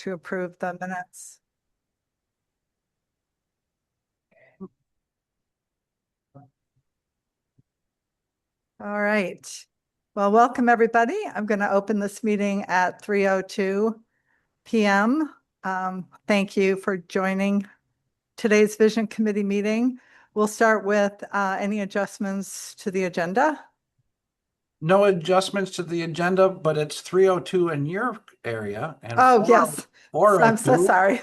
to approve the minutes? All right. Well, welcome everybody. I'm going to open this meeting at 3:02 p.m. Thank you for joining today's Vision Committee meeting. We'll start with any adjustments to the agenda. No adjustments to the agenda, but it's 3:02 in your area and Oh, yes. I'm so 4:02 sorry.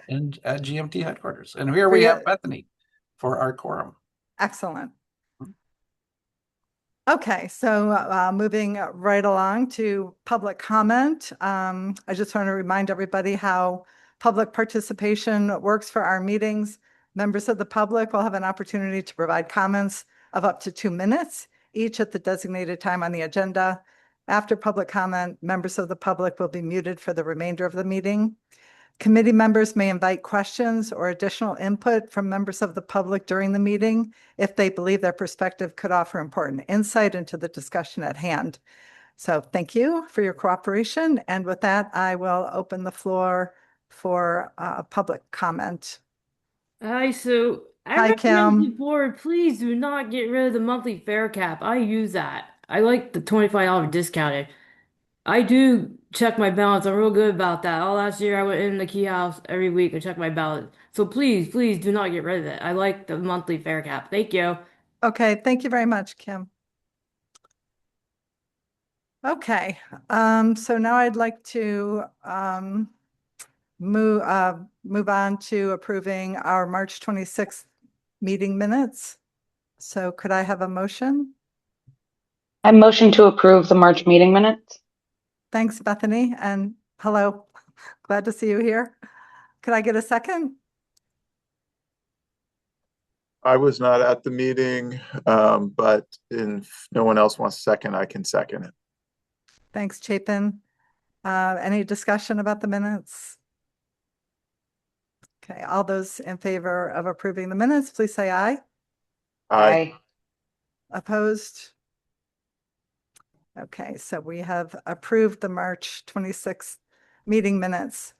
in at GMT headquarters. And here we have Bethany for our quorum. Excellent. Okay, so moving right along to public comment. I just want to remind everybody how public participation works for our meetings. Members of the public will have an opportunity to provide comments of up to 2 minutes, each at the designated time on the agenda. After public comment, members of the public will be muted for the remainder of the meeting. Committee members may invite questions or additional input from members of the public during the meeting if they believe their perspective could offer important insight into the discussion at hand. So thank you for your cooperation. And with that, I will open the floor for public comment. Hi, so I Hi, recommend the Kim. board, please do not get rid of the monthly fare cap. I use that. I like the $25 discount. I do check my balance. I'm real good about that. All last year, I went in the key house every week and checked my balance. So please do not get rid of it. I like the monthly fare cap. Thank you. Okay, thank you very much, Kim. Okay, so now I'd like to move on to approving our March 26th meeting minutes. So could I have a motion? I motion to approve the March meeting minutes. Thanks, Bethany, and hello. Glad to see you here. Could I get a second? I was not at the meeting, but if no one else wants a second, I can second it. Thanks, Chapin. Any discussion about the minutes? Okay, all those in favor of approving the minutes, please say aye. Aye. Opposed? Okay, so we have approved the March 26th meeting minutes.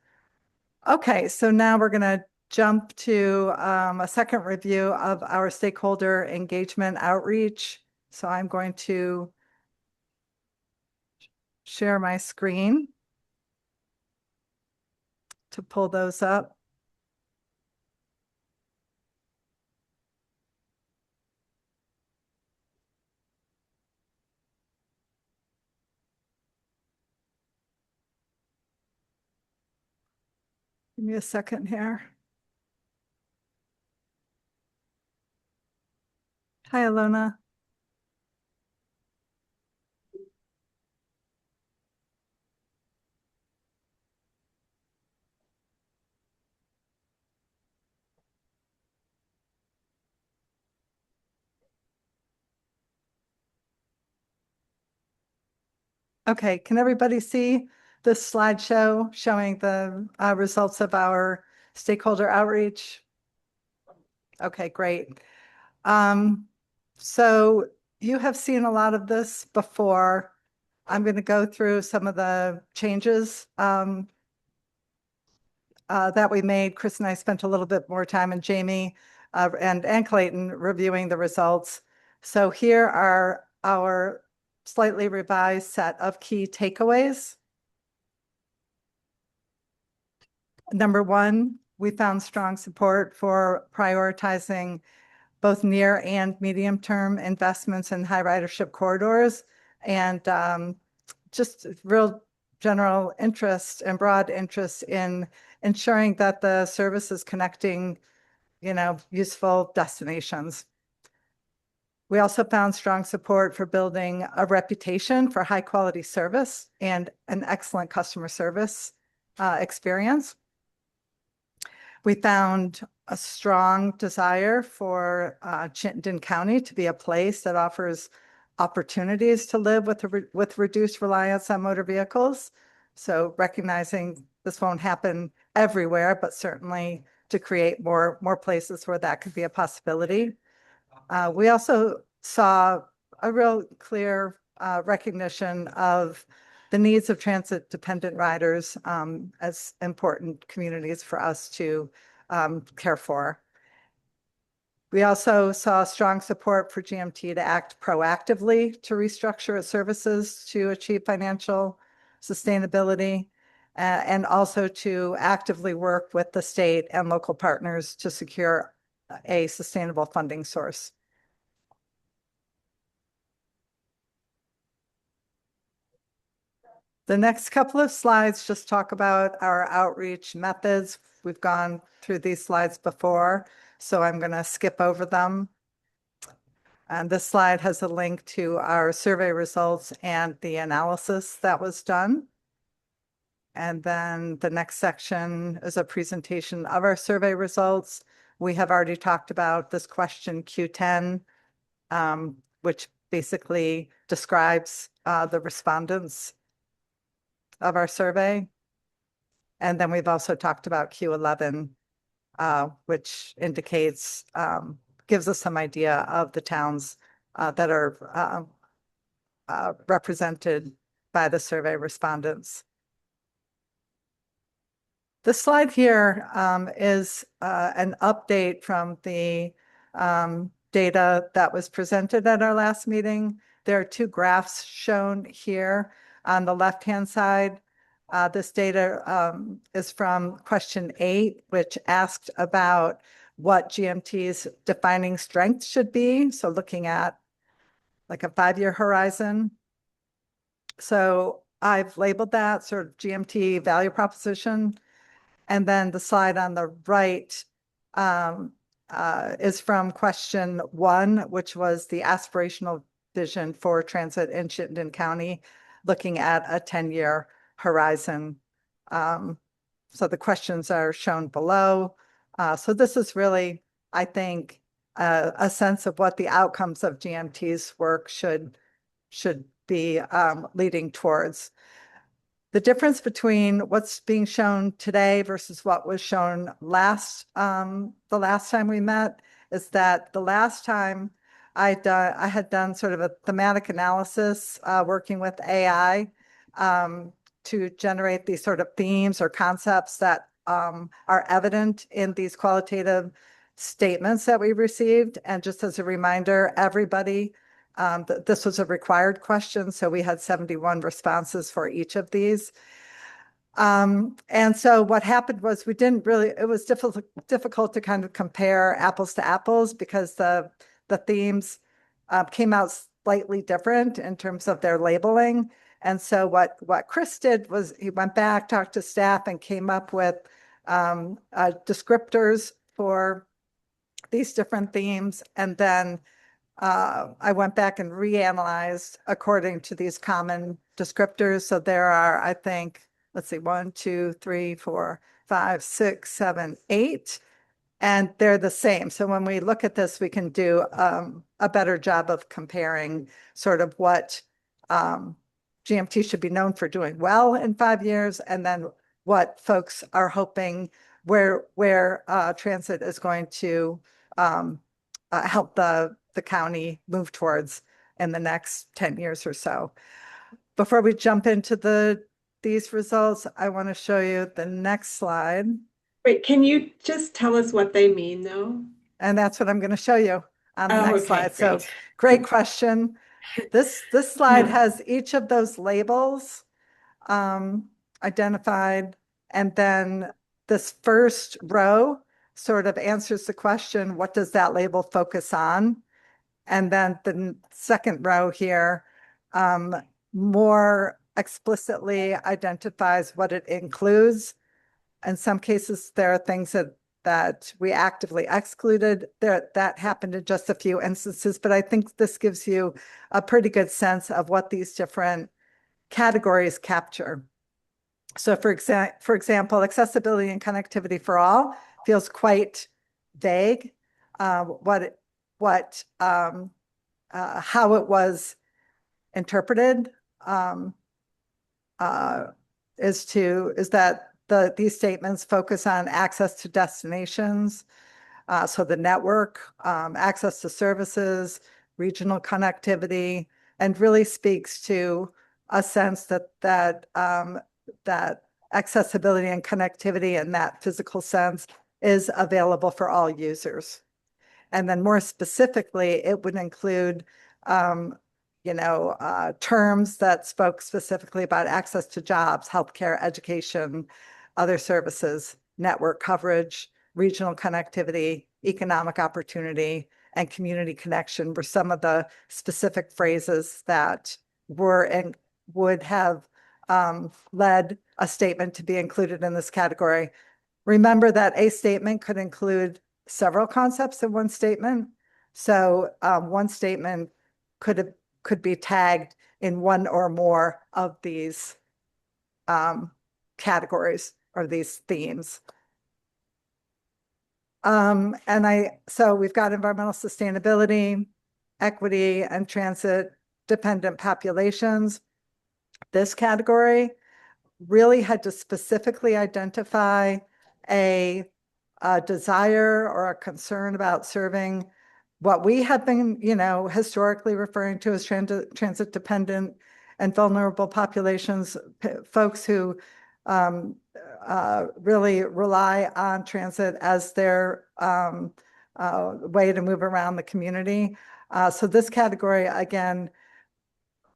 Okay, so now we're going to jump to a second review of our stakeholder engagement outreach. So I'm going to share my screen to pull those up. Give me a second here. Hi, Alona. Okay, can everybody see this slideshow showing the results of our stakeholder outreach? Okay, great. So you have seen a lot of this before. I'm going to go through some of the changes that we made. Chris and I spent a little bit more time, and Jamie and Clayton reviewing the results. So here are our slightly revised set of key takeaways. Number one, we found strong support for prioritizing both near and medium-term investments in high ridership corridors, and just real general interest and broad interest in ensuring that the service is connecting, useful destinations. We also found strong support for building a reputation for high quality service and an excellent customer service experience. We found a strong desire for Chittenden County to be a place that offers opportunities to live with reduced reliance on motor vehicles. So recognizing this won't happen everywhere, but certainly to create more places where that could be a possibility. We also saw a real clear recognition of the needs of transit-dependent riders as important communities for us to care for. We also saw strong support for GMT to act proactively to restructure its services to achieve financial sustainability, and also to actively work with the state and local partners to secure a sustainable funding source. The next couple of slides just talk about our outreach methods. We've gone through these slides before, so I'm going to skip over them. And this slide has a link to our survey results and the analysis that was done. And then the next section is a presentation of our survey results. We have already talked about this question Q10, which basically describes the respondents of our survey. And then we've also talked about Q11, which indicates, gives us some idea of the towns that are represented by the survey respondents. This slide here is an update from the data that was presented at our last meeting. There are two graphs shown here. On the left-hand side, this data is from question 8, which asked about what GMT's defining strength should be. So looking at like a 5-year horizon. So I've labeled that sort of GMT value proposition. And then the slide on the right is from question 1, which was the aspirational vision for transit in Chittenden County, looking at a 10-year horizon. So the questions are shown below. So this is really, I think, a sense of what the outcomes of GMT's work should be leading towards. The difference between what's being shown today versus what was shown the last time we met is that the last time I had done sort of a thematic analysis working with AI to generate these sort of themes or concepts that are evident in these qualitative statements that we received. And just as a reminder, everybody, this was a required question, so we had 71 responses for each of these. And so what happened was it was difficult to kind of compare apples to apples because the themes came out slightly different in terms of their labeling. And so what Chris did was he went back, talked to staff, and came up with descriptors for these different themes. And then I went back and reanalyzed according to these common descriptors. So there are, I think, let's see, 1, 2, 3, 4, 5, 6, 7, 8, and they're the same. So when we look at this, we can do a better job of comparing sort of what GMT should be known for doing well in 5 years, and then what folks are hoping where transit is going to help the county move towards in the next 10 years or so. Before we jump into these results, I want to show you the next slide. Wait, can you just tell us what they mean, though? And that's what I'm going to show you on the next Okay, slide. So great. great question. This slide has each of those labels identified, and then this first row sort of answers the question, what does that label focus on? And then the second row here more explicitly identifies what it includes. In some cases, there are things that we actively excluded. That happened in just a few instances, but I think this gives you a pretty good sense of what these different categories capture. So for example, accessibility and connectivity for all feels quite vague. How it was interpreted is that these statements focus on access to destinations, so the network, access to services, regional connectivity, and really speaks to a sense that accessibility and connectivity in that physical sense is available for all users. And then more specifically, it would include, terms that spoke specifically about access to jobs, healthcare, education, other services, network coverage, regional connectivity, economic opportunity, and community connection were some of the specific phrases that were and would have led a statement to be included in this category. Remember that a statement could include several concepts in one statement. So one statement could be tagged in one or more of these categories or these themes. So we've got environmental sustainability, equity, and transit dependent populations. This category really had to specifically identify a desire or a concern about serving what we have been, historically referring to as transit dependent and vulnerable populations, folks who really rely on transit as their way to move around the community. So this category, again,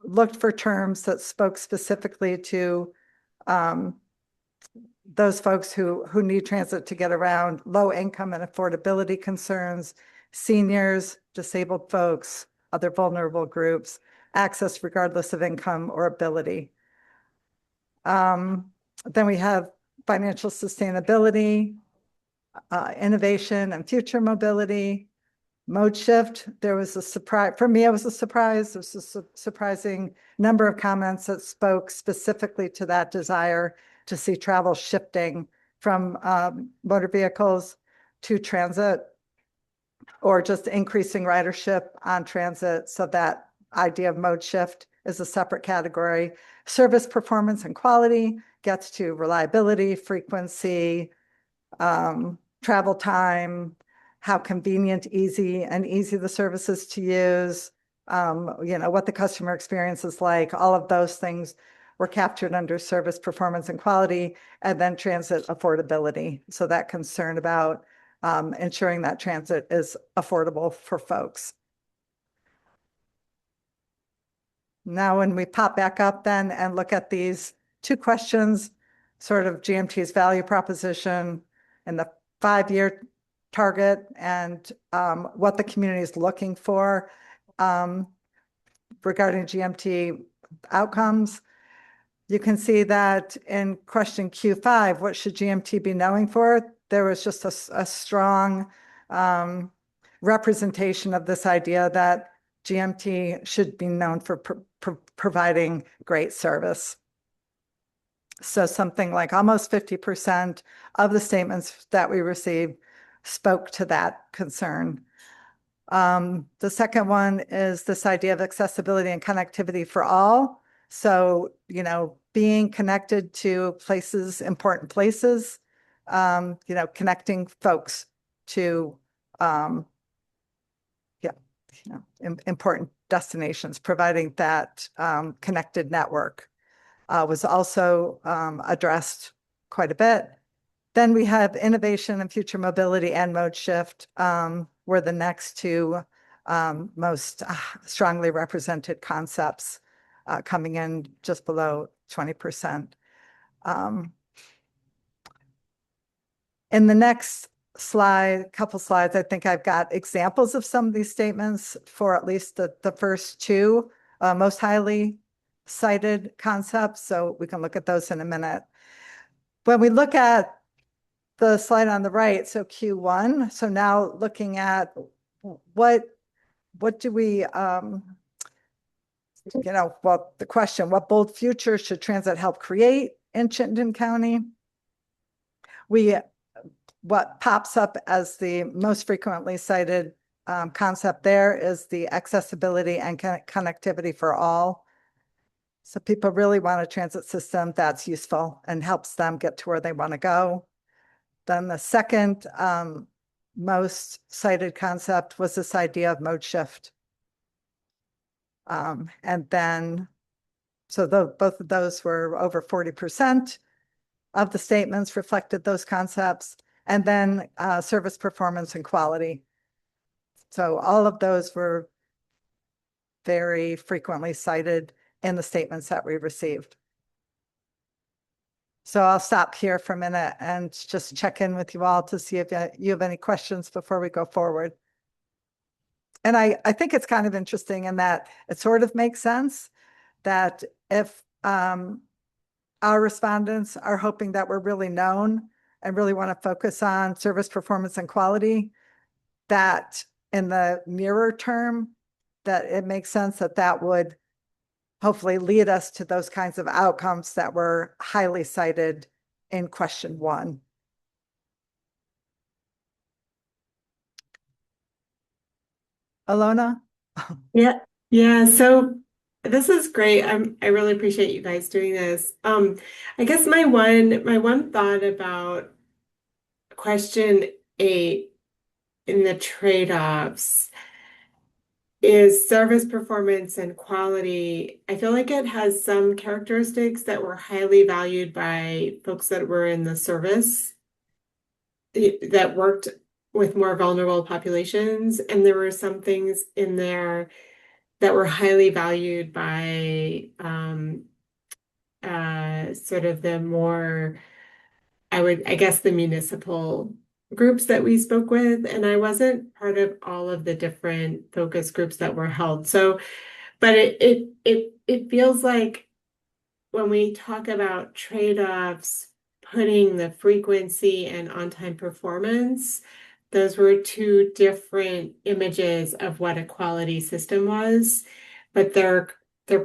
looked for terms that spoke specifically to those folks who need transit to get around, low income and affordability concerns, seniors, disabled folks, other vulnerable groups, access regardless of income or ability. Then we have financial sustainability, innovation and future mobility, mode shift. There was a surprise, for me, it was a surprise. There was a surprising number of comments that spoke specifically to that desire to see travel shifting from motor vehicles to transit, or just increasing ridership on transit. So that idea of mode shift is a separate category. Service performance and quality gets to reliability, frequency, travel time, how convenient, easy the service is to use, what the customer experience is like. All of those things were captured under service performance and quality, and then transit affordability. So that concern about ensuring that transit is affordable for folks. Now, when we pop back up then and look at these two questions, sort of GMT's value proposition and the 5-year target and what the community is looking for regarding GMT outcomes, you can see that in question Q5, what should GMT be known for? There was just a strong representation of this idea that GMT should be known for providing great service. So something like almost 50% of the statements that we received spoke to that concern. The second one is this idea of accessibility and connectivity for all. So, being connected to places, important places, connecting folks to, important destinations, providing that connected network was also addressed quite a bit. Then we have innovation and future mobility and mode shift were the next two most strongly represented concepts, coming in just below 20%. In the next slide, couple slides, I think I've got examples of some of these statements for at least the first two most highly cited concepts. So we can look at those in a minute. When we look at the slide on the right, so Q1, so now looking at what do we, well, the question, what bold future should transit help create in Chittenden County? What pops up as the most frequently cited concept there is the accessibility and connectivity for all. So people really want a transit system that's useful and helps them get to where they want to go. Then the second most cited concept was this idea of mode shift. And then So both of those were over 40% of the statements reflected those concepts. And then service performance and quality. So all of those were very frequently cited in the statements that we received. So I'll stop here for a minute and just check in with you all to see if you have any questions before we go forward. And I think it's kind of interesting in that it sort of makes sense that if our respondents are hoping that we're really known and really want to focus on service performance and quality, that in the nearer term, that it makes sense that that would hopefully lead us to those kinds of outcomes that were highly cited in question 1. Alona? Yeah. So this is great. I really appreciate you guys doing this. I guess my one thought about question 8 in the trade-offs is service performance and quality. I feel like it has some characteristics that were highly valued by folks that were in the service that worked with more vulnerable populations. And there were some things in there that were highly valued by sort of the more, I guess, the municipal groups that we spoke with. And I wasn't part of all of the different focus groups that were held. So, but it feels like when we talk about trade-offs, putting the frequency and on-time performance, those were two different images of what a quality system was, but they're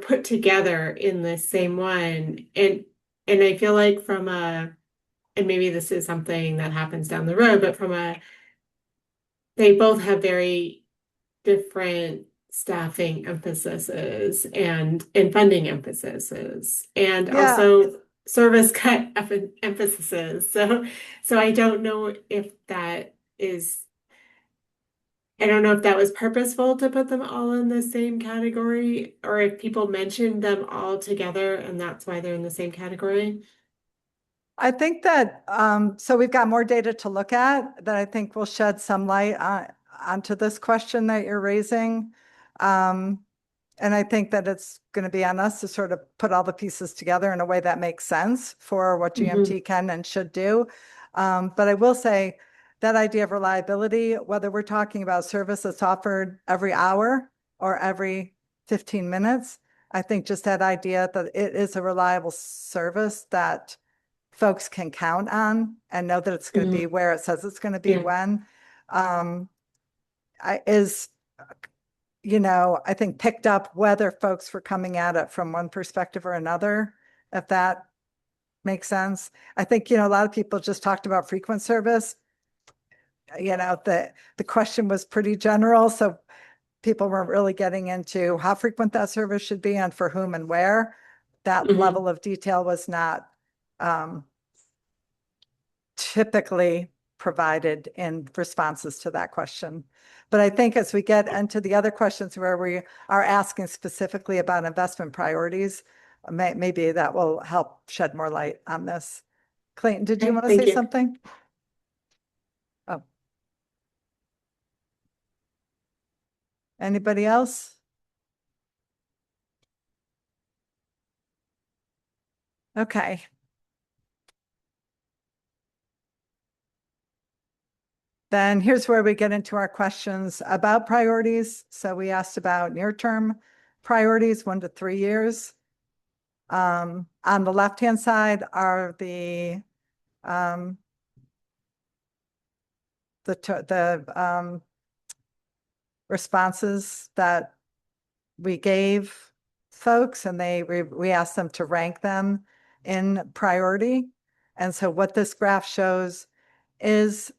put together in the same one. And I feel like and maybe this is something that happens down the road, but they both have very different staffing emphases and funding emphases, and also service cut emphases. So I don't know if that is, I don't know if that was purposeful to put them all in the same category, or if people mentioned them all together and that's why they're in the same category. I think that, so we've got more data to look at that I think will shed some light onto this question that you're raising. And I think that it's going to be on us to sort of put all the pieces together in a way that makes sense for what GMT can and should do. But I will say that idea of reliability, whether we're talking about service that's offered every hour or every 15 minutes, I think just that idea that it is a reliable service that folks can count on and know that it's going to be where it says it's going to be when, is, I think picked up whether folks were coming at it from one perspective or another, if that makes sense. I think, a lot of people just talked about frequent service. The question was pretty general, so people weren't really getting into how frequent that service should be and for whom and where. That level of detail was not typically provided in responses to that question. But I think as we get into the other questions where we are asking specifically about investment priorities, maybe that will help shed more light on this. Clayton, did you want to Thank say you. something? Oh. Anybody else? Okay. Then here's where we get into our questions about priorities. So we asked about near-term priorities, 1 to 3 years. On the left-hand side are the responses that we gave folks, and we asked them to rank them in priority. And so what this graph shows is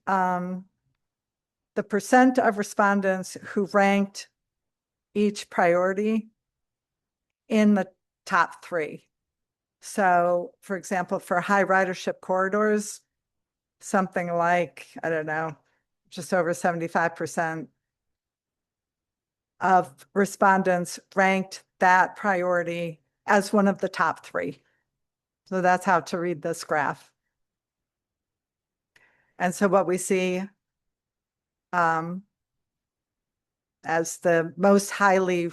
the percent of respondents who ranked each priority in the top 3. So, for example, for high ridership corridors, something like, I don't know, just over 75% of respondents ranked that priority as one of the top three. So that's how to read this graph. And so what we see as the most highly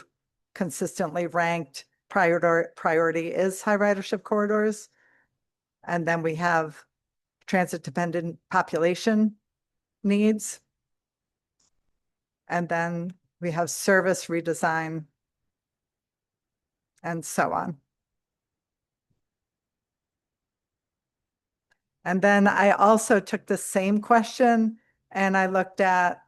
consistently ranked priority is high ridership corridors. And then we have transit dependent population needs. And then we have service redesign and so on. And then I also took the same question and I looked at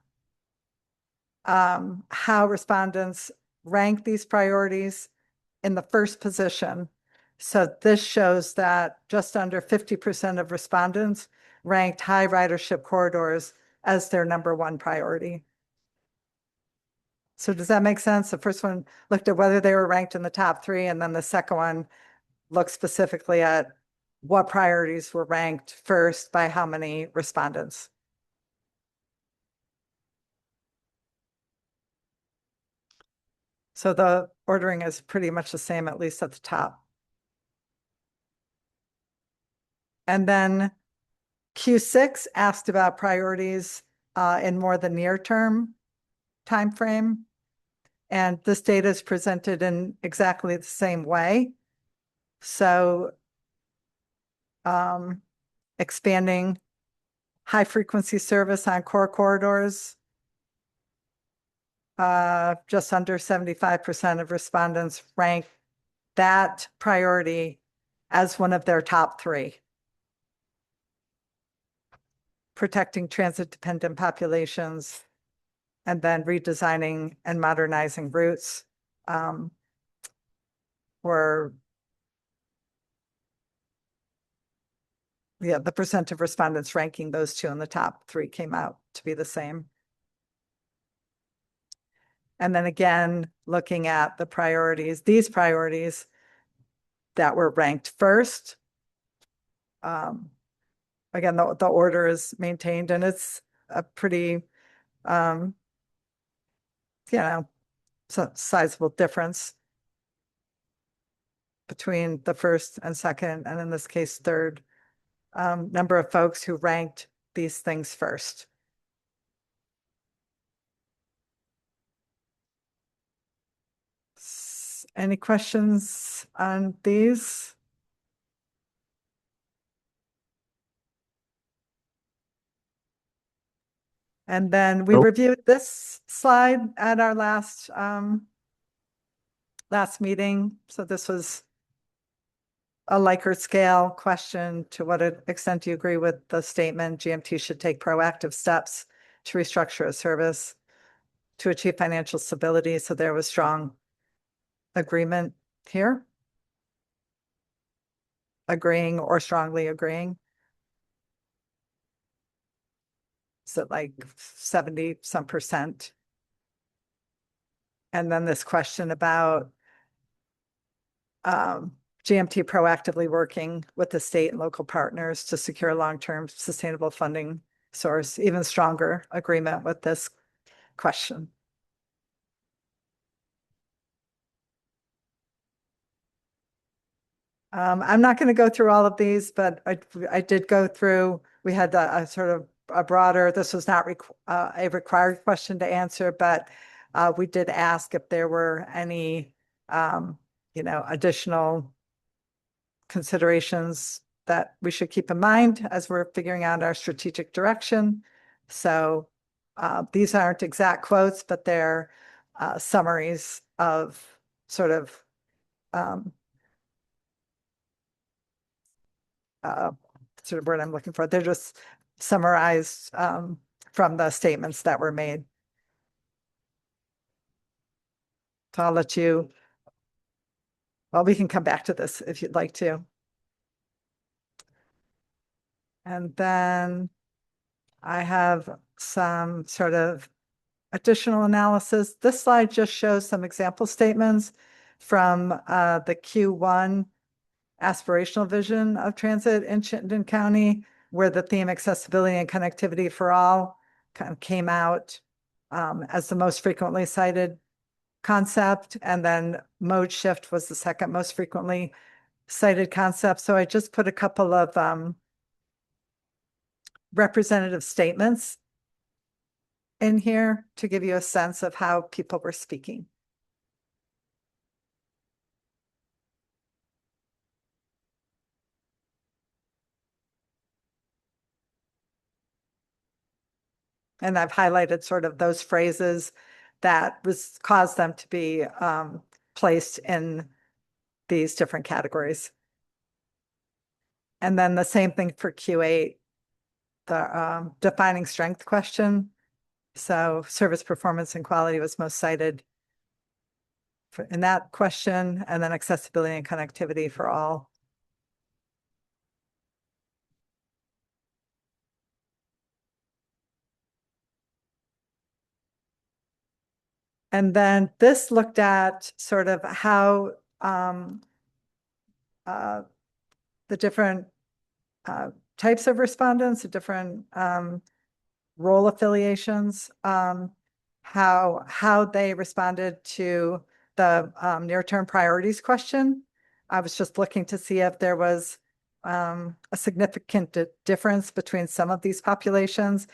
how respondents rank these priorities in the first position. So this shows that just under 50% of respondents ranked high ridership corridors as their number one priority. So does that make sense? The first one looked at whether they were ranked in the top three, and then the second one looked specifically at what priorities were ranked first by how many respondents. So the ordering is pretty much the same, at least at the top. And then Q6 asked about priorities in more the near term timeframe. And this data is presented in exactly the same way. So expanding high frequency service on core corridors. Just under 75% of respondents rank that priority as one of their top three. Protecting transit-dependent populations, and then redesigning and modernizing routes were, yeah, the percent of respondents ranking those two in the top three came out to be the same. And then again, looking at the priorities, these priorities that were ranked first. Again, the order is maintained, and it's a pretty, sizable difference between the first and second, and in this case, third, number of folks who ranked these things first. Any questions on these? And then we Nope. reviewed this slide at our last meeting. So this was a Likert scale question. To what extent do you agree with the statement GMT should take proactive steps to restructure a service to achieve financial stability? So there was strong agreement here. Agreeing or strongly agreeing. So like 70 some percent. And then this question about GMT proactively working with the state and local partners to secure long-term sustainable funding source, even stronger agreement with this question. I'm not going to go through all of these, but I did go through, we had a sort of a broader, this was not a required question to answer, but we did ask if there were any, additional considerations that we should keep in mind as we're figuring out our strategic direction. So these aren't exact quotes, but they're summaries of sort of word I'm looking for. They're just summarized from the statements that were made. So I'll let you, well, we can come back to this if you'd like to. And then I have some sort of additional analysis. This slide just shows some example statements from the Q1 aspirational vision of transit in Chittenden County, where the theme accessibility and connectivity for all kind of came out as the most frequently cited concept, and then mode shift was the second most frequently cited concept. So I just put a couple of representative statements in here to give you a sense of how people were speaking. And I've highlighted sort of those phrases that was caused them to be placed in these different categories. And then the same thing for Q8, the defining strength question. So service performance and quality was most cited in that question, and then accessibility and connectivity for all. And then this looked at sort of how the different types of respondents, the different role affiliations, how they responded to the near-term priorities question. I was just looking to see if there was a significant difference between some of these populations.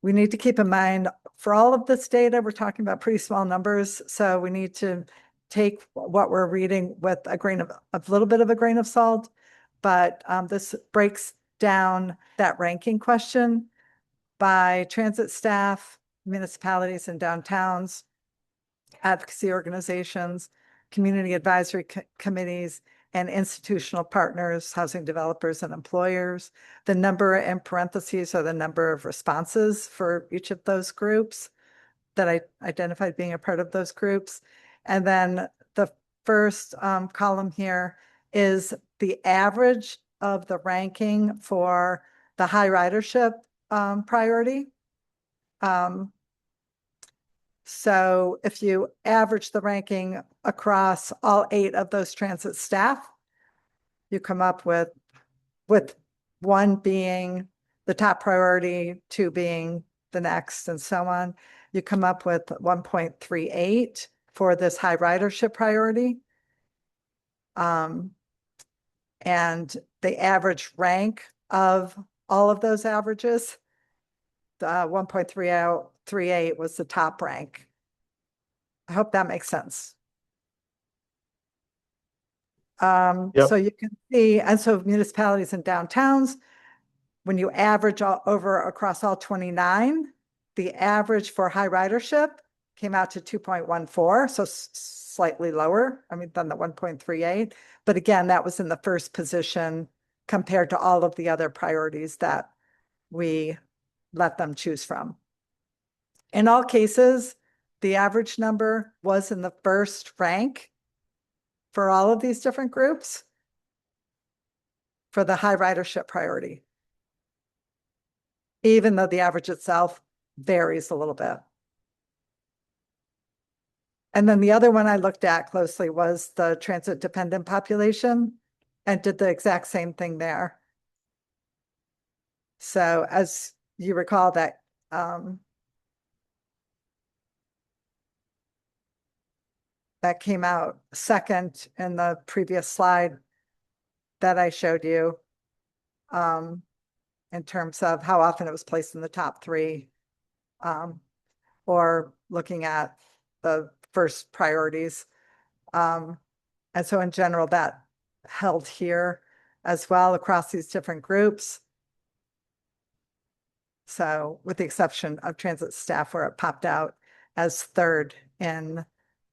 We need to keep in mind, for all of this data, we're talking about pretty small numbers, so we need to take what we're reading with a little bit of a grain of salt. But this breaks down that ranking question by transit staff, municipalities and downtowns, advocacy organizations, community advisory committees, and institutional partners, housing developers and employers. The number in parentheses are the number of responses for each of those groups that I identified being a part of those groups. And then the first column here is the average of the ranking for the high ridership priority. So if you average the ranking across all 8 of those transit staff, you come up with 1 being the top priority, 2 being the next, and so on. You come up with 1.38 for this high ridership priority. And the average rank of all of those averages, the 1.38 was the top rank. I hope that makes sense. Yep. So you can see, and so municipalities and downtowns, when you average over across all 29, the average for high ridership came out to 2.14, so slightly lower, than the 1.38. But again, that was in the first position compared to all of the other priorities that we let them choose from. In all cases, the average number was in the first rank for all of these different groups for the high ridership priority, even though the average itself varies a little bit. And then the other one I looked at closely was the transit dependent population, and did the exact same thing there. So as you recall, that that came out second in the previous slide that I showed you, in terms of how often it was placed in the top 3, or looking at the first priorities. And so in general, that held here as well across these different groups. So with the exception of transit staff, where it popped out as third in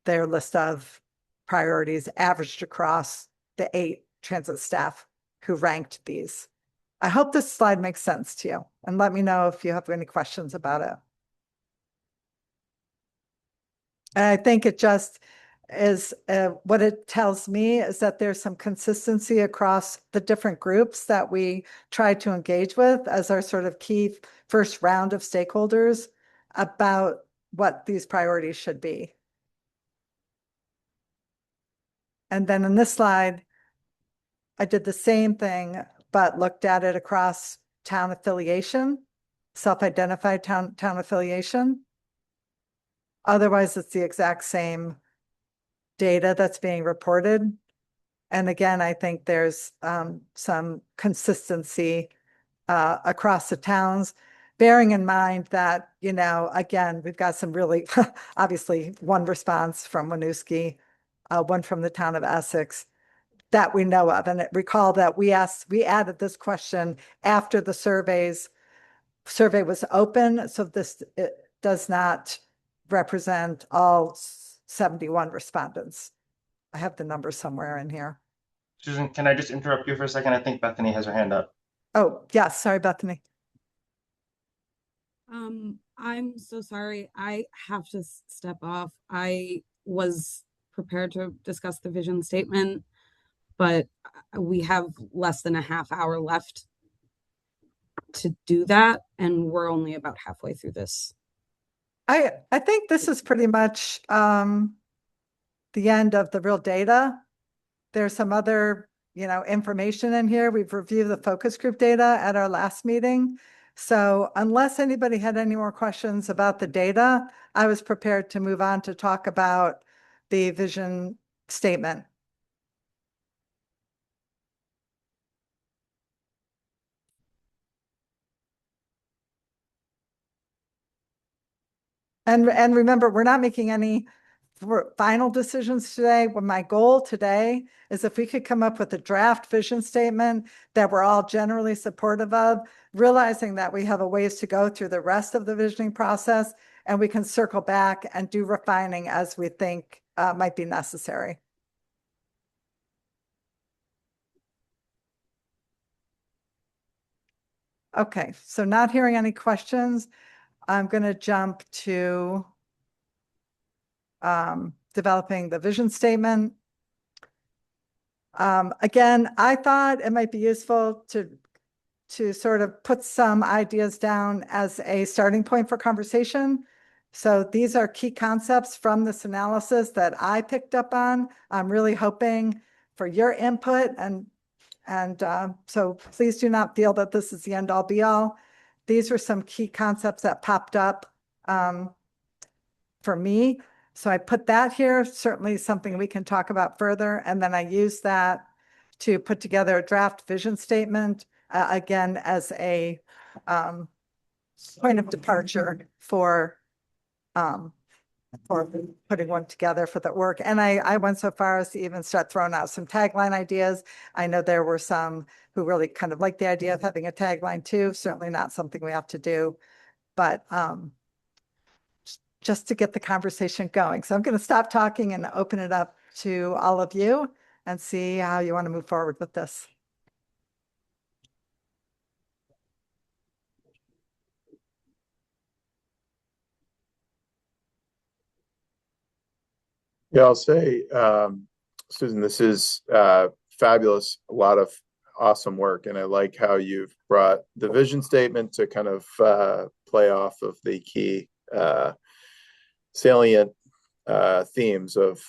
their list of priorities averaged across the 8 transit staff who ranked these. I hope this slide makes sense to you, and let me know if you have any questions about it. And I think it just is, what it tells me is that there's some consistency across the different groups that we try to engage with as our sort of key first round of stakeholders about what these priorities should be. And then in this slide, I did the same thing, but looked at it across town affiliation, self-identified town affiliation. Otherwise, it's the exact same data that's being reported. And again, I think there's some consistency across the towns, bearing in mind that, you know, again, we've got some really, obviously, one response from Winooski, one from the town of Essex that we know of. And recall that we added this question after the survey was open. So it does not represent all 71 respondents. I have the numbers somewhere in here. Susan, can I just interrupt you for a second? I think Bethany has her hand up. Oh, yes, sorry, Bethany. I'm so sorry. I have to step off. I was prepared to discuss the vision statement, but we have less than a half hour left to do that, and we're only about halfway through this. I think this is pretty much the end of the real data. There's some other, you know, information in here. We've reviewed the focus group data at our last meeting. So unless anybody had any more questions about the data, I was prepared to move on to talk about the vision statement. And remember, we're not making any final decisions today. Well, my goal today is if we could come up with a draft vision statement that we're all generally supportive of, realizing that we have a ways to go through the rest of the visioning process, and we can circle back and do refining as we think might be necessary. Okay, so not hearing any questions, I'm going to jump to developing the vision statement. Again, I thought it might be useful to sort of put some ideas down as a starting point for conversation. So these are key concepts from this analysis that I picked up on. I'm really hoping for your input, and so please do not feel that this is the end all be all. These are some key concepts that popped up for me. So I put that here, certainly something we can talk about further. And then I use that to put together a draft vision statement, again, as a point of departure for putting one together for that work. And I went so far as to even start throwing out some tagline ideas. I know there were some who really kind of liked the idea of having a tagline too. Certainly not something we have to do, but just to get the conversation going. So I'm going to stop talking and open it up to all of you and see how you want to move forward with this. Yeah, I'll say, Susan, this is fabulous. A lot of awesome work. And I like how you've brought the vision statement to kind of play off of the key salient themes of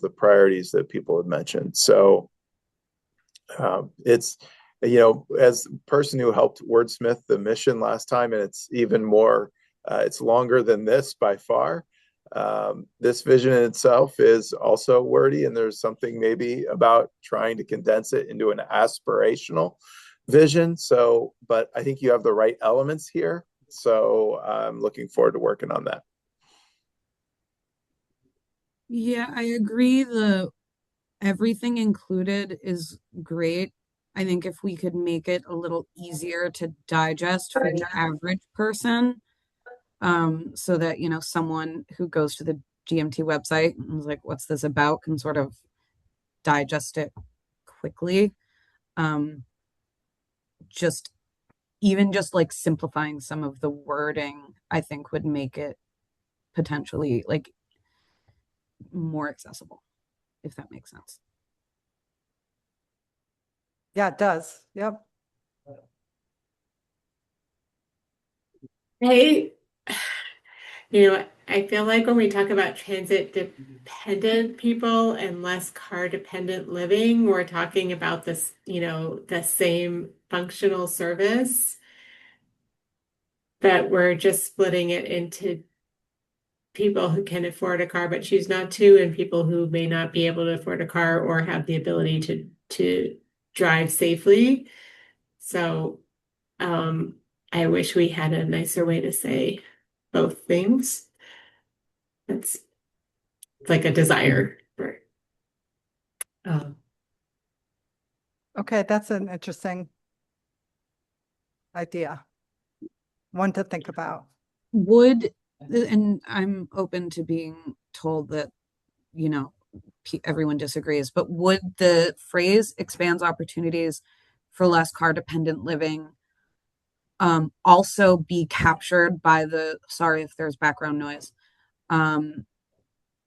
the priorities that people have mentioned. So it's, you know, as a person who helped wordsmith the mission last time, and it's even more, it's longer than this by far. This vision in itself is also wordy, and there's something maybe about trying to condense it into an aspirational vision. So, but I think you have the right elements here. So I'm looking forward to working on that. Yeah, I agree. Everything included is great. I think if we could make it a little easier to digest for the average person, so that, you know, someone who goes to the GMT website and is like, what's this about, can sort of digest it quickly. Just like simplifying some of the wording, I think would make it potentially like more accessible, if that makes sense. Yeah, it does. Yep. Hey, you know, I feel like when we talk about transit dependent people and less car dependent living, we're talking about this, you know, the same functional service, but we're just splitting it into people who can afford a car but choose not to, and people who may not be able to afford a car or have the ability to drive safely. So I wish we had a nicer way to say both things. That's like a desire for Okay, that's an interesting idea. One to think about. Would, and I'm open to being told that, you know, everyone disagrees, but would the phrase expands opportunities for less car dependent living also be captured by the, sorry if there's background noise,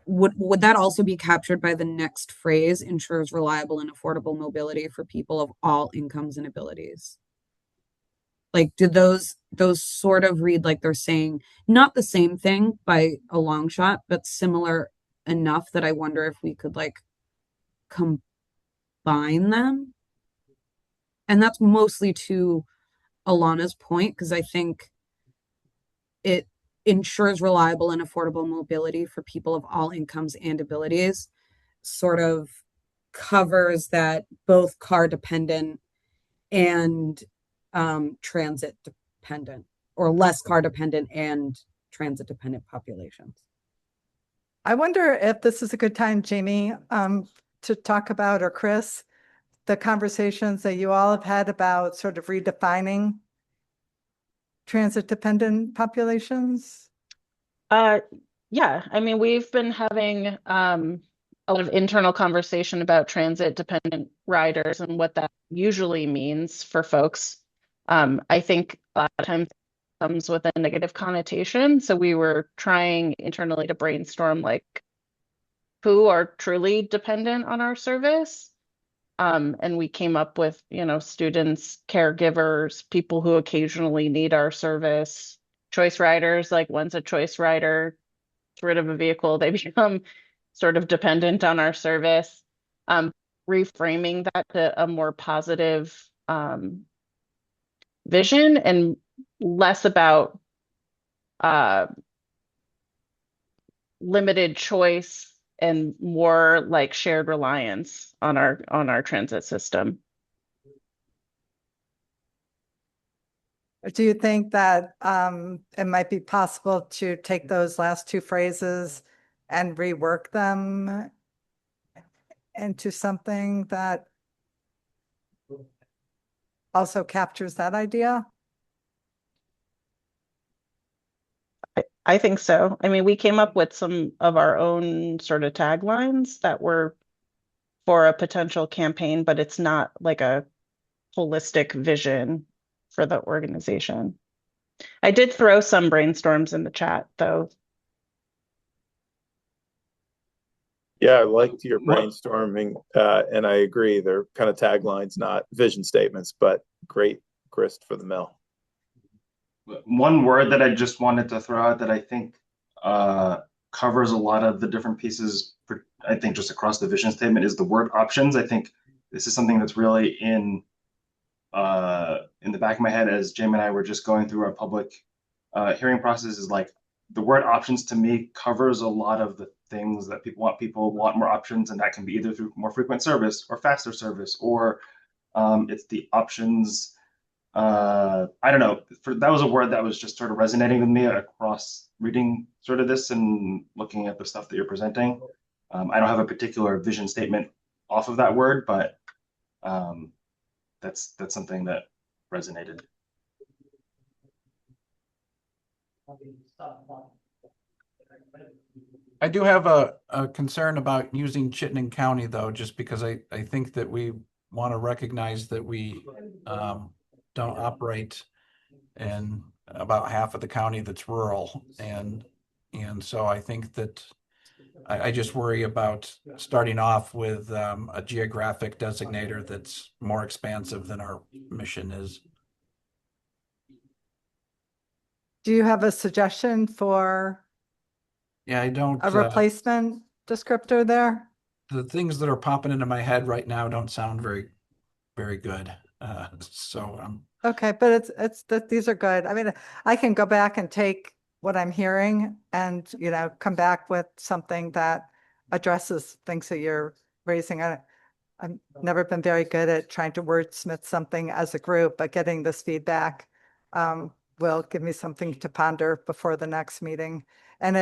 would that also be captured by the next phrase, ensures reliable and affordable mobility for people of all incomes and abilities? Like, do those sort of read like they're saying not the same thing by a long shot, but similar enough that I wonder if we could like combine them? And that's mostly to Alana's point, because I think it ensures reliable and affordable mobility for people of all incomes and abilities, sort of covers that both car dependent and transit dependent, or less car dependent and transit dependent populations. I wonder if this is a good time, Jamie, to talk about, or Chris, the conversations that you all have had about sort of redefining transit dependent populations. Yeah, I mean, we've been having a lot of internal conversation about transit dependent riders and what that usually means for folks. I think a lot of times it comes with a negative connotation. So we were trying internally to brainstorm like who are truly dependent on our service. And we came up with, you know, students, caregivers, people who occasionally need our service, choice riders, like once a choice rider gets rid of a vehicle, they become sort of dependent on our service. Reframing that to a more positive vision and less about limited choice and more like shared reliance on our transit system. Do you think that it might be possible to take those last two phrases and rework them into something that also captures that idea? I think so. I mean, we came up with some of our own sort of taglines that were for a potential campaign, but it's not like a holistic vision for the organization. I did throw some brainstorms in the chat, though. Yeah, I liked your brainstorming, and I agree. They're kind of taglines, not vision statements, but great grist for the mill. One word that I just wanted to throw out that I think covers a lot of the different pieces, I think just across the vision statement, is the word options. I think this is something that's really in the back of my head as Jamie and I were just going through our public hearing process, is like the word options to me covers a lot of the things that people want. People want more options, and that can be either through more frequent service or faster service, or it's the options. I don't know. That was a word that was just sort of resonating with me across reading sort of this and looking at the stuff that you're presenting. I don't have a particular vision statement off of that word, but that's something that resonated. I do have a concern about using Chittenden County, though, just because I think that we want to recognize that we don't operate in about half of the county that's rural. And so I think that I just worry about starting off with a geographic designator that's more expansive than our mission is. Do you have a suggestion for Yeah, I don't. a replacement descriptor there? The things that are popping into my head right now don't sound very, very good. So Okay, but it's that these are good. I mean, I can go back and take what I'm hearing and, you know, come back with something that addresses things that you're raising. I've never been very good at trying to wordsmith something as a group, but getting this feedback will give me something to ponder before the next meeting. And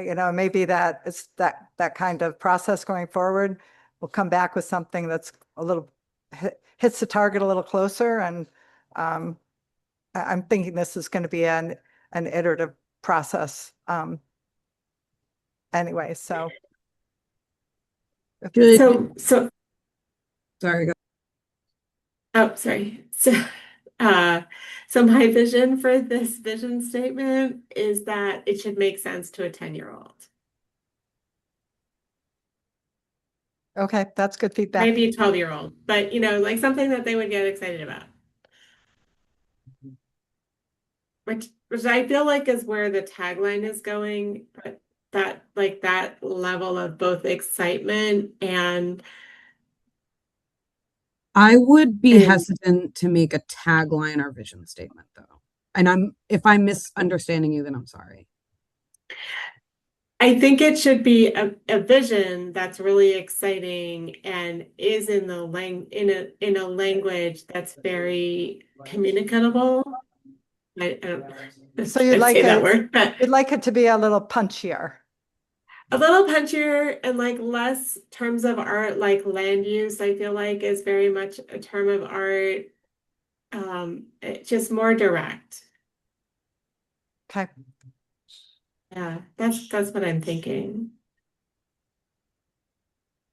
you know, maybe that it's that kind of process going forward. We'll come back with something that's a little hits the target a little closer. And I'm thinking this is going to be an iterative process. Anyway, so. Good. So, Sorry, go. oh, sorry. So my vision for this vision statement is that it should make sense to a 10-year-old. Okay, that's good feedback. Maybe a 12-year-old, but you know, like something that they would get excited about. Which I feel like is where the tagline is going, but that level of both excitement and I would be And- hesitant to make a tagline or vision statement though. And if I'm misunderstanding you, then I'm sorry. I think it should be a vision that's really exciting and is in the in a language that's very communicable. I don't So you'd I'd like say that it- word, but You'd like it to be a little punchier. a little punchier and like less terms of art, like land use, I feel like is very much a term of art. It's just more direct. Okay. Yeah, that's what I'm thinking.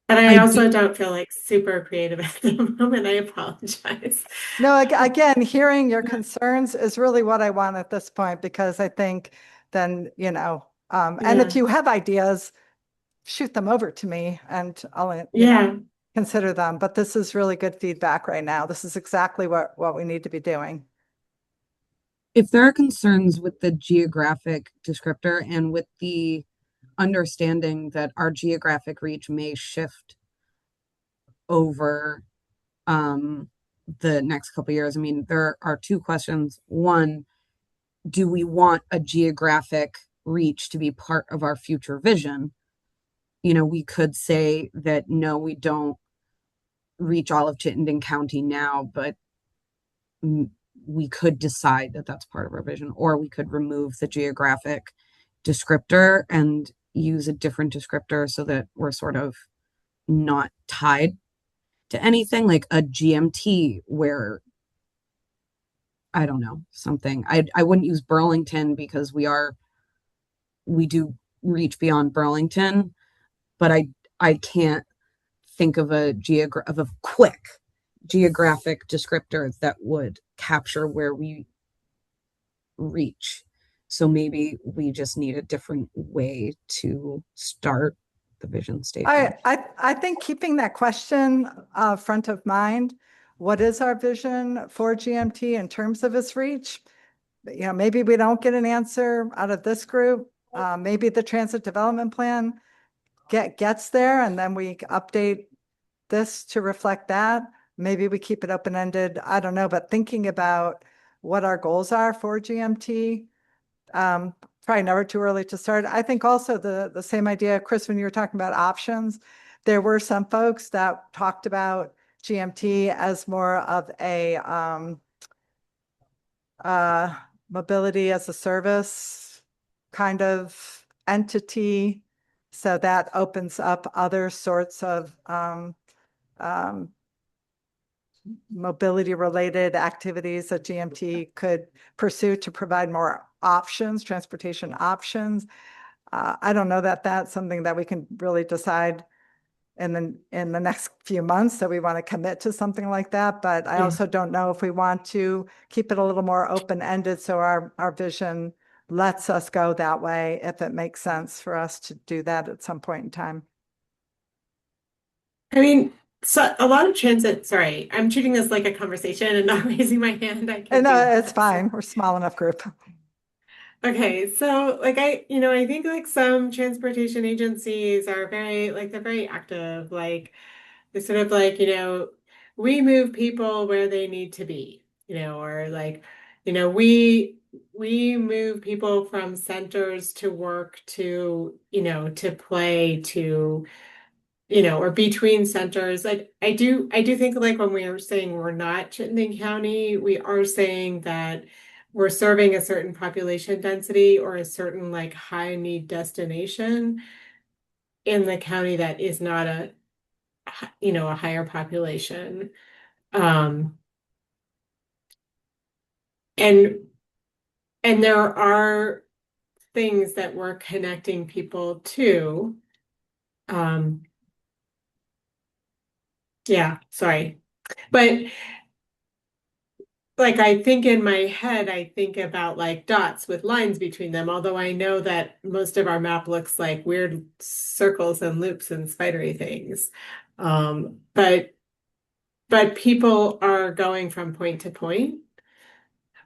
But I I also don't feel like super creative at the moment. I apologize. No, again, hearing your concerns is really what I want at this point, because I think then, you know, and if Yeah. you have ideas, shoot them over to me and I'll, you know, Yeah. consider them. But this is really good feedback right now. This is exactly what we need to be doing. If there are concerns with the geographic descriptor and with the understanding that our geographic reach may shift over the next couple years, I mean, there are two questions. One, do we want a geographic reach to be part of our future vision? You know, we could say that no, we don't reach all of Chittenden County now, but we could decide that that's part of our vision, or we could remove the geographic descriptor and use a different descriptor so that we're sort of not tied to anything, like a GMT where I don't know, something. I wouldn't use Burlington because we do reach beyond Burlington, but I can't think of a quick geographic descriptor that would capture where we reach. So maybe we just need a different way to start the vision statement. I think keeping that question front of mind, what is our vision for GMT in terms of its reach? You know, maybe we don't get an answer out of this group. Maybe the transit development plan gets there and then we update this to reflect that. Maybe we keep it open-ended. I don't know, but thinking about what our goals are for GMT, probably never too early to start. I think also the same idea, Chris, when you were talking about options, there were some folks that talked about GMT as more of a mobility as a service kind of entity. So that opens up other sorts of mobility related activities that GMT could pursue to provide more options, transportation options. I don't know that that's something that we can really decide in the next few months that we want to commit to something like that. But I Yeah. also don't know if we want to keep it a little more open-ended so our vision lets us go that way, if it makes sense for us to do that at some point in time. I mean, so a lot of transit, sorry, I'm treating this like a conversation and not raising my hand. I can No, do it's that. fine. We're a small enough group. Okay, so like I think like some transportation agencies are very like they're very active, like they sort of like, we move people where they need to be, or like, we we move people from centers to work to, to play to, or between centers. I do think like when we are saying we're not Chittenden County, we are saying that we're serving a certain population density or a certain like high need destination in the county that is not a higher population. And there are things that we're connecting people to. Yeah, sorry. But like I think in my head, I think about like dots with lines between them, although I know that most of our map looks like weird circles and loops and spidery things. But people are going from point to point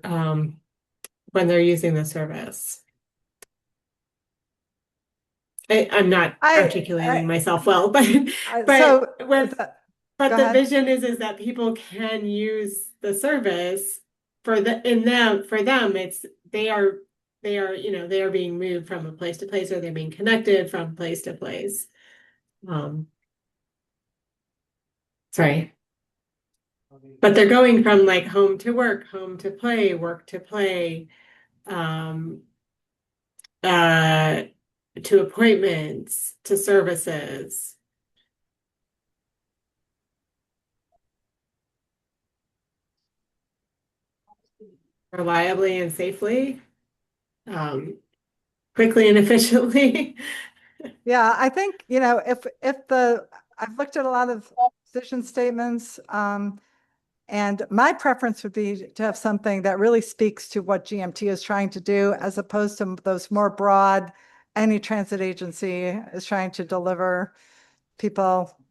when they're using the service. I'm not articulating myself well, but So but go the ahead. vision is that people can use the service for them it's they are they are being moved from a place to place, or they're being connected from place to place. Sorry. But they're going from like home to work, home to play, work to play, to appointments, to services. Reliably and safely, quickly and efficiently. Yeah, I think, if I've looked at a lot of vision statements, and my preference would be to have something that really speaks to what GMT is trying to do, as opposed to those more broad, any transit agency is trying to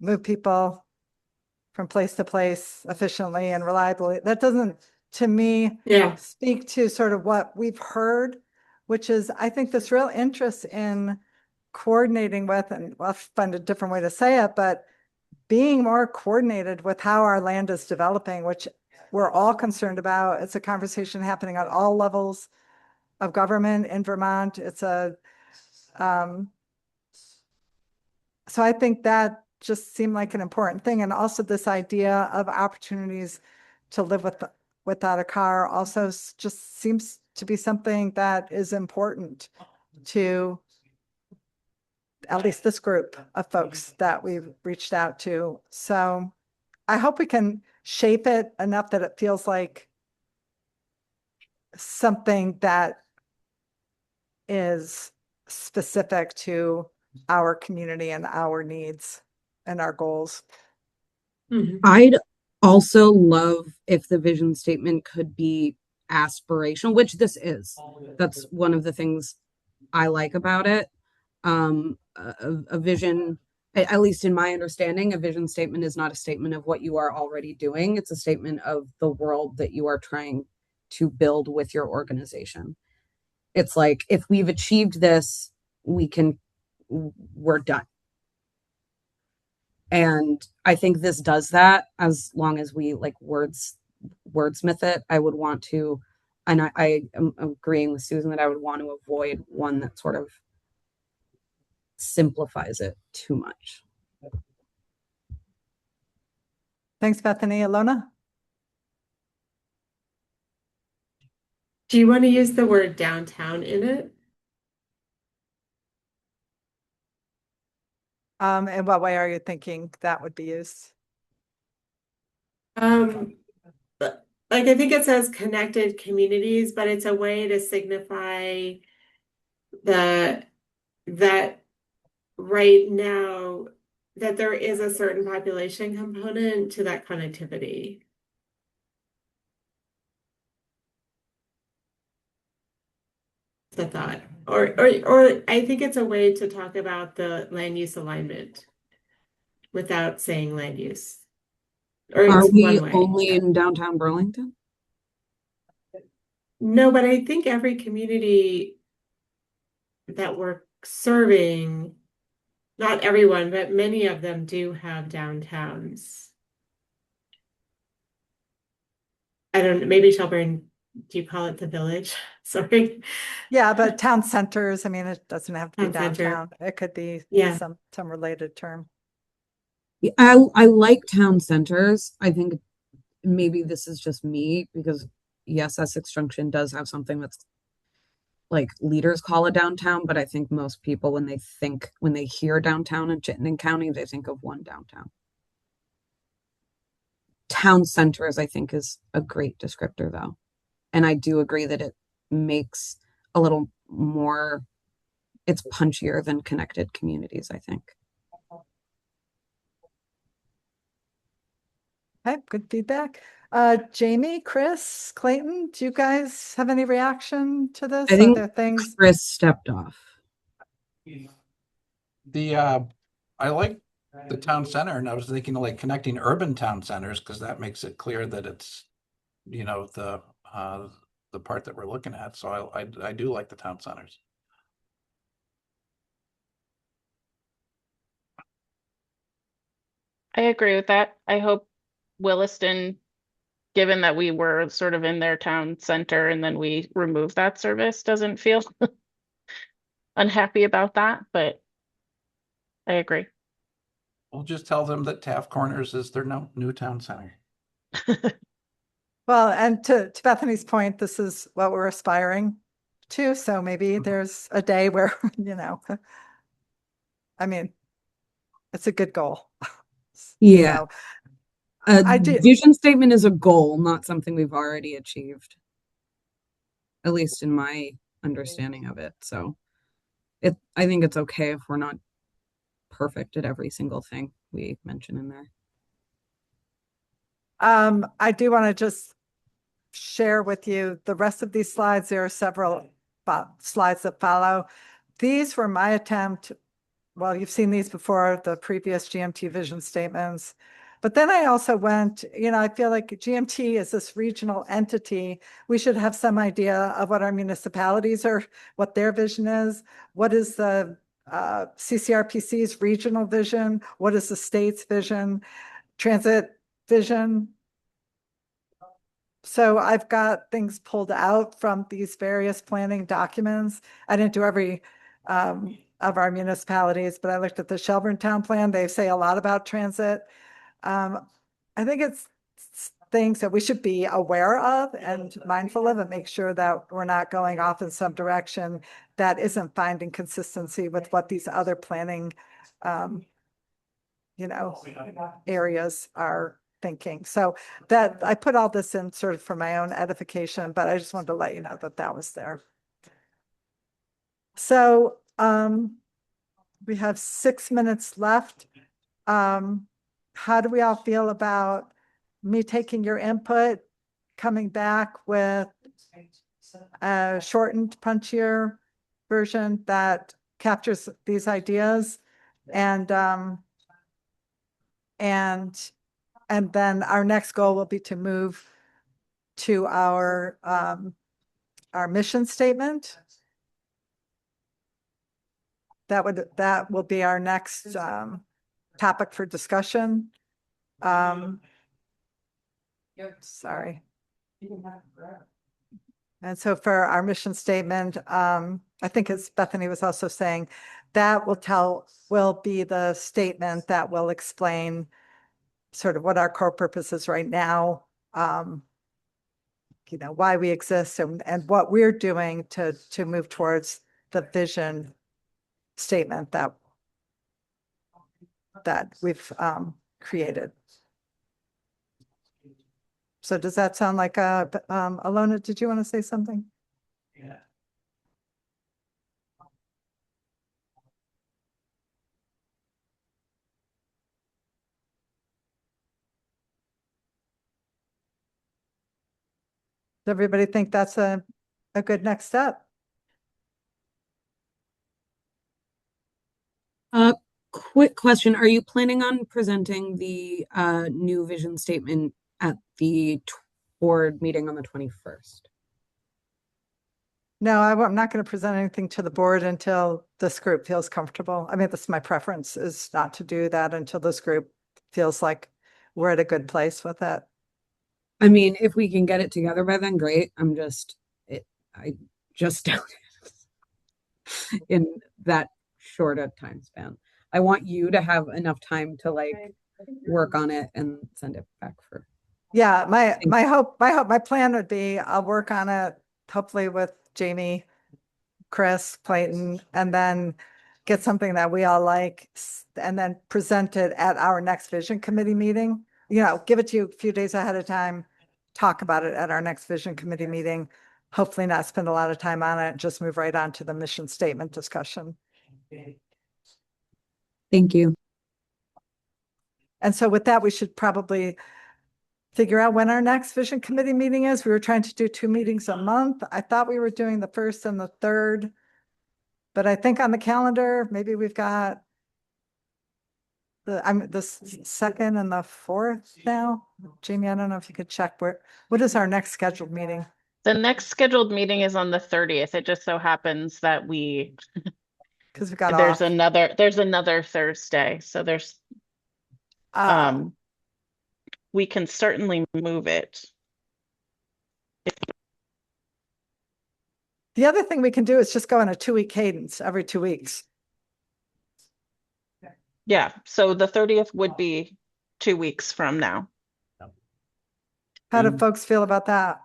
move people from place to place efficiently and reliably. That doesn't, to me, speak to sort of what we've heard, which is, I think, this real interest in coordinating with, and I'll find a different way to say it, but being more coordinated with how our land is developing, which we're all concerned about. It's a conversation happening at all levels of government in Vermont. So I think that just seemed like an important thing. And also this idea of opportunities to live without a car also just seems to be something that is important to at least this group of folks that we've reached out to. So I hope we can shape it enough that it feels like something that is specific to our community and our needs and our goals. I'd also love if the vision statement could be aspirational, which this is. That's one of the things I like about it. A vision, at least in my understanding, a vision statement is not a statement of what you are already doing. It's a statement of the world that you are trying to build with your organization. It's like, if we've achieved this, we're done. And I think this does that, as long as we like wordsmith it. I would want to, and I am agreeing with Susan that I would want to avoid one that sort of simplifies it too much. Thanks, Bethany. Ilona? Do you want to use the word downtown in it? In what way are you thinking that would be used? Like I think it says connected communities, but it's a way to signify that right now that there is a certain population component to that connectivity. The thought, or I think it's a way to talk about the land use alignment without saying land use. Or Are it's we one way. only in downtown Burlington? No, but I think every community that we're serving, not everyone, but many of them do have downtowns. I don't know, maybe Shelburne do you call it the village? Sorry. Yeah, but town centers, I mean, it doesn't have to be Town center. downtown. It could be Yeah. some related term. Yeah, I like town centers. I think maybe this is just me because yes, Essex Junction does have something that's like leaders call it downtown, but I think most people when they hear downtown in Chittenden County, they think of one downtown. Town centers, I think, is a great descriptor though. And I do agree that it makes a little more, it's punchier than connected communities, I think. Okay, good feedback. Jamie, Chris, Clayton, do you guys have any reaction to this? I Are think there things? Chris stepped off. I like the town center, and I was thinking of like connecting urban town centers, because that makes it clear that it's, you know, the part that we're looking at. So I do like the town centers. I agree with that. I hope Williston, given that we were sort of in their town center and then we removed that service, doesn't feel unhappy about that, but I agree. We'll just tell them that Taft Corners is their new town center. Well, and to Bethany's point, this is what we're aspiring to. So maybe there's a day where, you know, I mean, it's a good goal. Yeah. So, A I do. vision statement is a goal, not something we've already achieved. At least in my understanding of it. So I think it's okay if we're not perfect at every single thing we mention in there. I do want to just share with you the rest of these slides. There are several slides that follow. These were my attempt. Well, you've seen these before, the previous GMT vision statements. But then I also went, you know, I feel like GMT is this regional entity. We should have some idea of what our municipalities are, what their vision is. What is the CCRPC's regional vision? What is the state's vision? Transit vision? So I've got things pulled out from these various planning documents. I didn't do every of our municipalities, but I looked at the Shelburne Town Plan. They say a lot about transit. I think it's things that we should be aware of and mindful of and make sure that we're not going off in some direction that isn't finding consistency with what these other planning, you know, areas are thinking. So that I put all this in sort of for my own edification, but I just wanted to let you know that that was there. So we have 6 minutes left. How do we all feel about me taking your input, coming back with a shortened, punchier version that captures these ideas, and then our next goal will be to move to our mission statement. That will be our next topic for discussion. Sorry. And so for our mission statement, I think as Bethany was also saying, that will be the statement that will explain sort of what our core purpose is right now, you know, why we exist and what we're doing to move towards the vision statement that we've created. So does that sound like Alona, did you want to say something? Yeah. Does everybody think that's a good next step? Quick question. Are you planning on presenting the new vision statement at the board meeting on the 21st? No, I'm not going to present anything to the board until this group feels comfortable. I mean, that's my preference, is not to do that until this group feels like we're at a good place with it. I mean, if we can get it together by then, great. I just don't in that short a time span. I want you to have enough time to like work on it and send it back for. Yeah, my plan would be I'll work on it hopefully with Jamie, Chris, Clayton, and then get something that we all like and then present it at our next vision committee meeting. You know, give it to you a few days ahead of time, talk about it at our next vision committee meeting. Hopefully not spend a lot of time on it, just move right on to the mission statement discussion. Thank you. And so with that, we should probably figure out when our next vision committee meeting is. We were trying to do 2 meetings a month. I thought we were doing the 1st and the 3rd. But I think on the calendar, maybe we've got the 2nd and the 4th now. Jamie, I don't know if you could check what is our next scheduled meeting? The next scheduled meeting is on the 30th. It just so happens that Because we got there's off. another Thursday. So there's we can certainly move it. The other thing we can do is just go on a 2-week cadence every 2 weeks. Yeah, so the 30th would be 2 weeks from now. How do And- folks feel about that?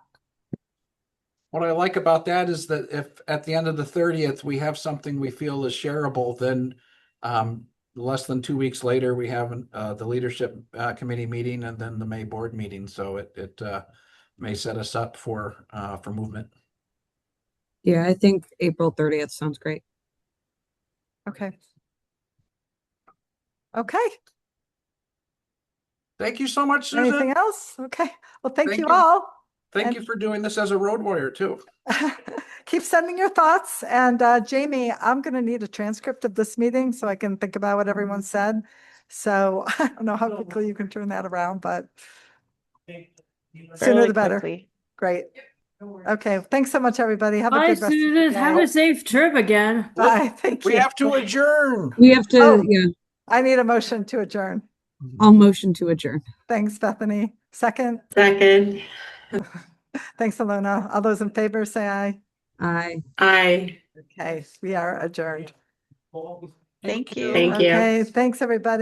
What I like about that is that if at the end of the 30th, we have something we feel is shareable, then less than 2 weeks later, we have the leadership committee meeting and then the May board meeting. So it may set us up for movement. Yeah, I think April 30th sounds great. Okay. Okay. Thank you so much, Susan. Anything else? Okay. Well, thank Thank you you. all. Thank And- you for doing this as a road warrior too. Keep sending your thoughts. And Jamie, I'm going to need a transcript of this meeting so I can think about what everyone said. So I don't know how quickly you can turn that around, but sooner Fairly the better. quickly. Great. Okay. Thanks so much, everybody. Have a Bye, good rest of the Susan. Have day. a safe trip again. Bye. Thank We you. have to adjourn. We have to, Oh. yeah, I need a motion to adjourn. I'll motion to adjourn. Thanks, Bethany. Second. Second. Thanks, Alona. All those in favor, say aye. Aye. Aye. Okay, we are adjourned. Thank you. Thank you. Okay, thanks, everybody.